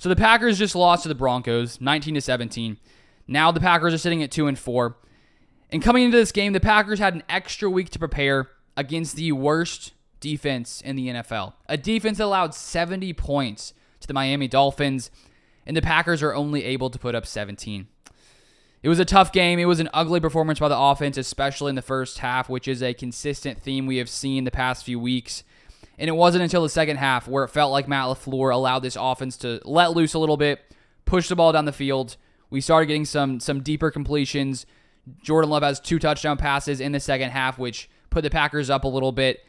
So the Packers just lost to the Broncos, 19-17. Now the Packers are sitting at 2-4. And coming into this game, the Packers had an extra week to prepare against the worst defense in the NFL. A defense that allowed 70 points to the Miami Dolphins, and the Packers are only able to put up 17. It was a tough game. It was an ugly performance by the offense, especially in the first half, which is a consistent theme we have seen the past few weeks. And it wasn't until the second half where it felt like Matt LaFleur allowed this offense to let loose a little bit, push the ball down the field. We started getting some deeper completions. Jordan Love has 2 touchdown passes in the second half, which put the Packers up a little bit.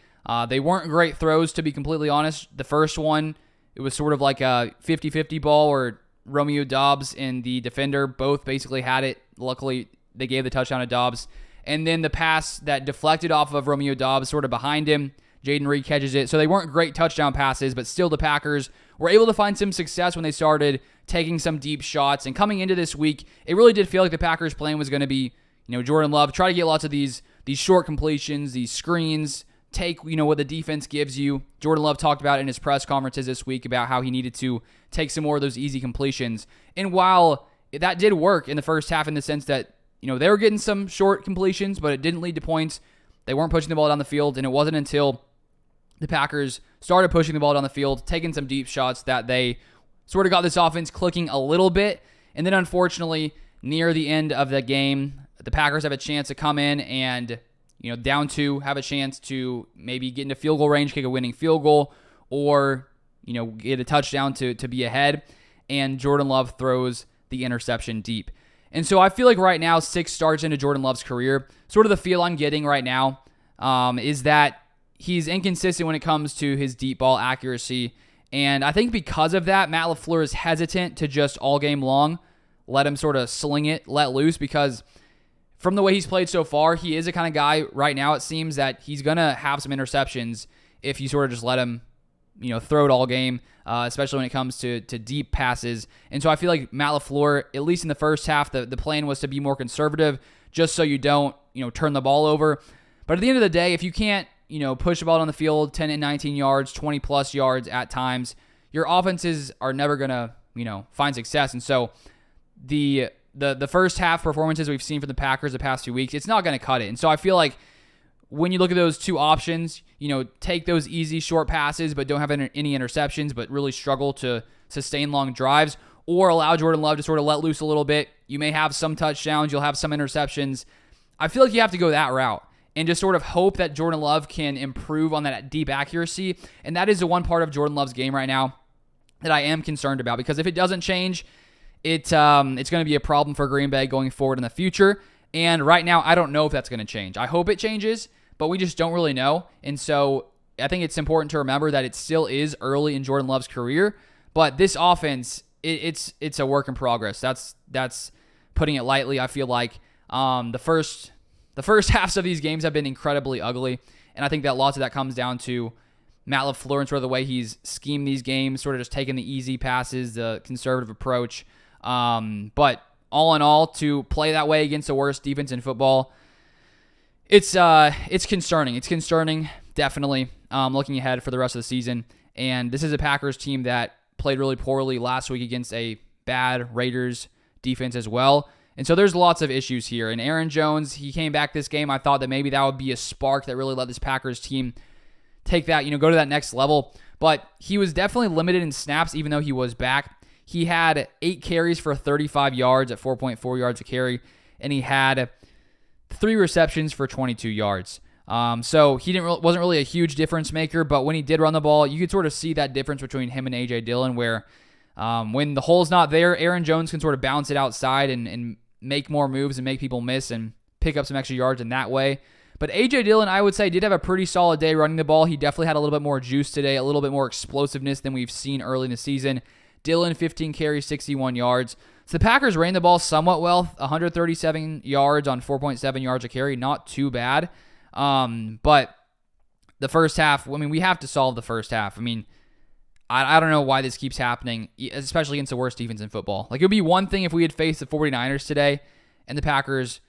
They weren't great throws, to be completely honest. The first one, it was sort of like a 50-50 ball where Romeo Doubs and the defender both basically had it. Luckily, they gave the touchdown to Doubs. And then the pass that deflected off of Romeo Doubs sort of behind him, Jaden Reed catches it. So they weren't great touchdown passes, but still the Packers were able to find some success when they started taking some deep shots. And coming into this week, it really did feel like the Packers' plan was going to be, Jordan Love, try to get lots of these short completions, these screens, take, what the defense gives you. Jordan Love talked about in his press conferences this week about how he needed to take some more of those easy completions. And while that did work in the first half in the sense that, they were getting some short completions, but it didn't lead to points. They weren't pushing the ball down the field, and it wasn't until the Packers started pushing the ball down the field, taking some deep shots, that they sort of got this offense clicking a little bit. And then unfortunately, near the end of the game, the Packers have a chance to come in and, down 2, have a chance to maybe get into field goal range, kick a winning field goal, or, get a touchdown to be ahead. And Jordan Love throws the interception deep. And so I feel like right now, 6 starts into Jordan Love's career, sort of the feel I'm getting right now is that he's inconsistent when it comes to his deep ball accuracy. And I think because of that, Matt LaFleur is hesitant to just all game long let him sort of sling it, let loose, because from the way he's played so far, he is a kind of guy right now, it seems, that he's going to have some interceptions if you sort of just let him, throw it all game, especially when it comes to deep passes. And so I feel like Matt LaFleur, at least in the first half, the plan was to be more conservative just so you don't, turn the ball over. But at the end of the day, if you can't, push the ball on the field 10 and 19 yards, 20-plus yards at times, your offenses are never going to, find success. And so the first half performances we've seen from the Packers the past few weeks, it's not going to cut it. And so I feel like when you look at those two options, take those easy short passes but don't have any interceptions but really struggle to sustain long drives, or allow Jordan Love to sort of let loose a little bit. You may have some touchdowns, you'll have some interceptions. I feel like you have to go that route and just sort of hope that Jordan Love can improve on that deep accuracy. And that is the one part of Jordan Love's game right now that I am concerned about, because if it doesn't change, it's going to be a problem for Green Bay going forward in the future. And right now, I don't know if that's going to change. I hope it changes, but we just don't really know. And so I think it's important to remember that it still is early in Jordan Love's career, but this offense, it's a work in progress. That's putting it lightly. I feel like the first halves of these games have been incredibly ugly, and I think that lots of that comes down to Matt LaFleur and sort of the way he's schemed these games, sort of just taking the easy passes, the conservative approach. But all in all, to play that way against the worst defense in football, it's concerning. It's concerning, definitely, looking ahead for the rest of the season. And this is a Packers team that played really poorly last week against a bad Raiders defense as well. And so there's lots of issues here. And Aaron Jones, he came back this game. I thought that maybe that would be a spark that really let this Packers team take that, go to that next level. But he was definitely limited in snaps, even though he was back. He had 8 carries for 35 yards at 4.4 yards a carry, and he had 3 receptions for 22 yards. So he wasn't really a huge difference maker, but when he did run the ball, you could sort of see that difference between him and A.J. Dillon, where when the hole's not there, Aaron Jones can sort of bounce it outside and make more moves and make people miss and pick up some extra yards in that way. But A.J. Dillon, I would say, did have a pretty solid day running the ball. He definitely had a little bit more juice today, a little bit more explosiveness than we've seen early in the season. Dillon, 15 carries, 61 yards. So the Packers ran the ball somewhat well, 137 yards on 4.7 yards a carry. Not too bad. But the first half, we have to solve the first half. I don't know why this keeps happening, especially against the worst defense in football. It would be one thing if we had faced the 49ers today and the Packers,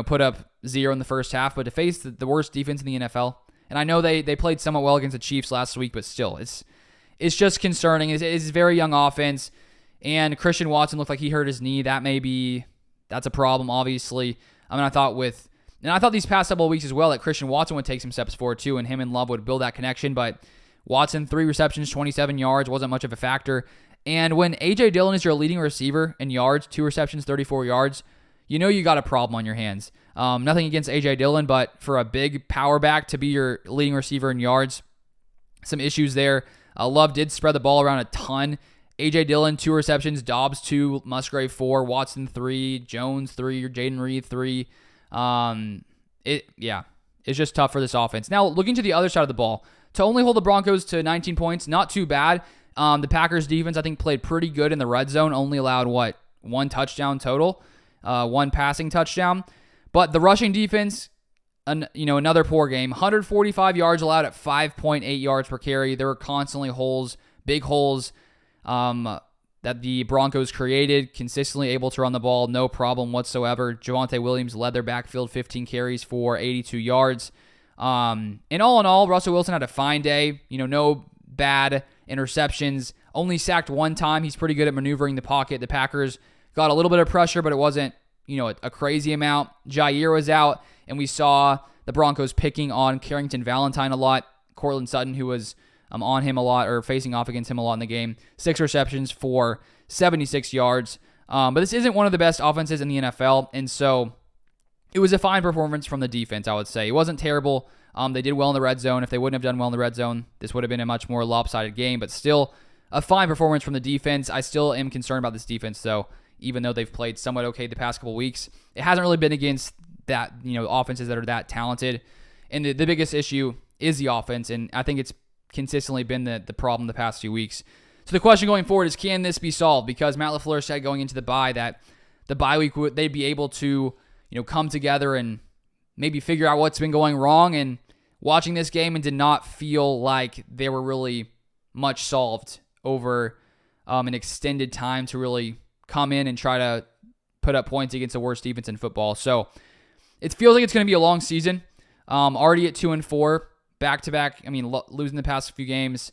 put up 0 in the first half, but to face the worst defense in the NFL, and I know they played somewhat well against the Chiefs last week, but still, it's just concerning. It's a very young offense. And Christian Watson looked like he hurt his knee. That's a problem, obviously. I thought these past couple of weeks as well that Christian Watson would take some steps forward too, and him and Love would build that connection. But Watson, 3 receptions, 27 yards, wasn't much of a factor. And when A.J. Dillon is your leading receiver in yards, 2 receptions, 34 yards, you know you got a problem on your hands. Nothing against A.J. Dillon, but for a big power back to be your leading receiver in yards, some issues there. Love did spread the ball around a ton. A.J. Dillon, 2 receptions, Dobbs 2, Musgrave 4, Watson 3, Jones 3, Jaden Reed 3. It's just tough for this offense. Now, looking to the other side of the ball, to only hold the Broncos to 19 points, not too bad. The Packers defense, I think, played pretty good in the red zone, only allowed, 1 touchdown total, 1 passing touchdown. But the rushing defense, another poor game. 145 yards allowed at 5.8 yards per carry. There were constantly holes, big holes, that the Broncos created, consistently able to run the ball, no problem whatsoever. Javonte Williams led their backfield, 15 carries for 82 yards. And all in all, Russell Wilson had a fine day. No bad interceptions. Only sacked 1 time. He's pretty good at maneuvering the pocket. The Packers got a little bit of pressure, but it wasn't, a crazy amount. Jair was out, and we saw the Broncos picking on Carrington Valentine a lot. Cortland Sutton, who was on him a lot, or facing off against him a lot in the game. 6 receptions for 76 yards. But this isn't one of the best offenses in the NFL, and so it was a fine performance from the defense, I would say. It wasn't terrible. They did well in the red zone. If they wouldn't have done well in the red zone, this would have been a much more lopsided game, but still a fine performance from the defense. I still am concerned about this defense, though, even though they've played somewhat okay the past couple weeks. It hasn't really been against that, offenses that are that talented. And the biggest issue is the offense, and I think it's consistently been the problem the past few weeks. So the question going forward is, can this be solved? Because Matt LaFleur said going into the bye that the bye week they'd be able to, come together and maybe figure out what's been going wrong. And watching this game, and did not feel like they were really much solved over an extended time to really come in and try to put up points against the worst defense in football. So it feels like it's going to be a long season. Already at 2-4, back-to-back. Losing the past few games.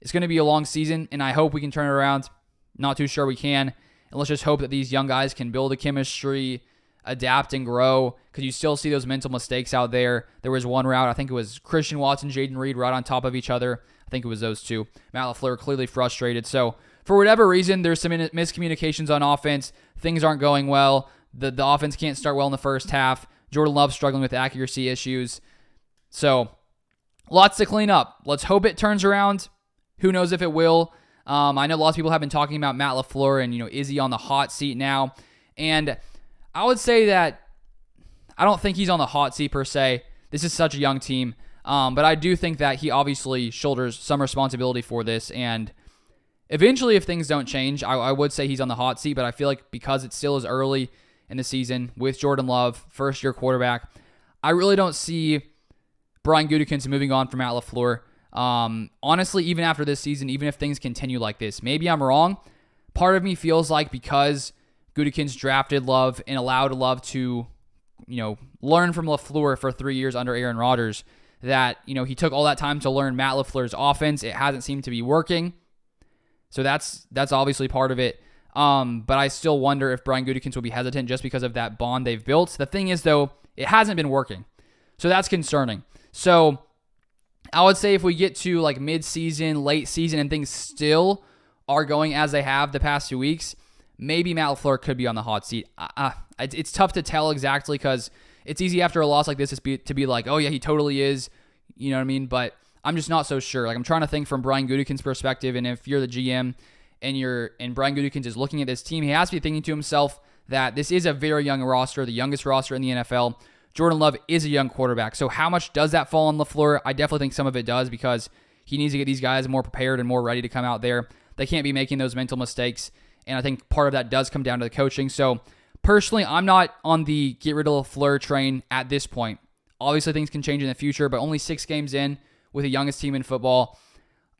It's going to be a long season, and I hope we can turn it around. Not too sure we can. And let's just hope that these young guys can build a chemistry, adapt and grow, because you still see those mental mistakes out there. There was one route, I think it was Christian Watson, Jaden Reed right on top of each other. I think it was those two. Matt LaFleur clearly frustrated. So for whatever reason, there's some miscommunications on offense. Things aren't going well. The offense can't start well in the first half. Jordan Love struggling with accuracy issues. So lots to clean up. Let's hope it turns around. Who knows if it will. I know lots of people have been talking about Matt LaFleur and, is he on the hot seat now? And I would say that I don't think he's on the hot seat per se. This is such a young team. But I do think that he obviously shoulders some responsibility for this. And eventually, if things don't change, I would say he's on the hot seat. But I feel like because it still is early in the season with Jordan Love, first-year quarterback, I really don't see Brian Gutekunst moving on from Matt LaFleur. Honestly, even after this season, even if things continue like this, maybe I'm wrong. Part of me feels like because Gutekunst drafted Love and allowed Love to, learn from LaFleur for 3 years under Aaron Rodgers, that, he took all that time to learn Matt LaFleur's offense. It hasn't seemed to be working. So that's obviously part of it. But I still wonder if Brian Gutekunst will be hesitant just because of that bond they've built. The thing is, though, it hasn't been working. So that's concerning. So I would say if we get to like mid-season, late season, and things still are going as they have the past 2 weeks, maybe Matt LaFleur could be on the hot seat. It's tough to tell exactly because it's easy after a loss like this to be like, oh yeah, he totally is. You know what I mean? But I'm just not so sure. Like, I'm trying to think from Brian Gutekunst's perspective, and if you're the GM and Brian Gutekunst is looking at this team, he has to be thinking to himself that this is a very young roster, the youngest roster in the NFL. Jordan Love is a young quarterback. So how much does that fall on LaFleur? I definitely think some of it does, because he needs to get these guys more prepared and more ready to come out there. They can't be making those mental mistakes. And I think part of that does come down to the coaching. So personally, I'm not on the get rid of LaFleur train at this point. Obviously, things can change in the future, but only 6 games in with the youngest team in football.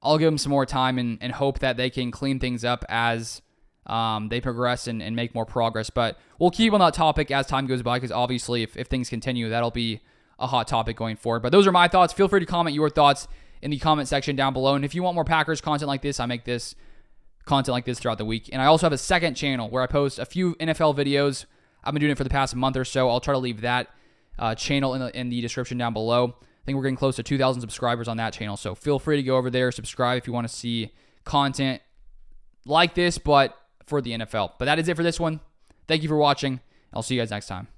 I'll give them some more time and hope that they can clean things up as they progress and make more progress. But we'll keep on that topic as time goes by, because obviously if things continue, that'll be a hot topic going forward. But those are my thoughts. Feel free to comment your thoughts in the comment section down below. And if you want more Packers content like this, I make this content like this throughout the week. And I also have a second channel where I post a few NFL videos. I've been doing it for the past month or so. I'll try to leave that channel in the description down below. I think we're getting close to 2,000 subscribers on that channel. So feel free to go over there, subscribe if you want to see content like this, but for the NFL. But that is it for this one. Thank you for watching. I'll see you guys next time.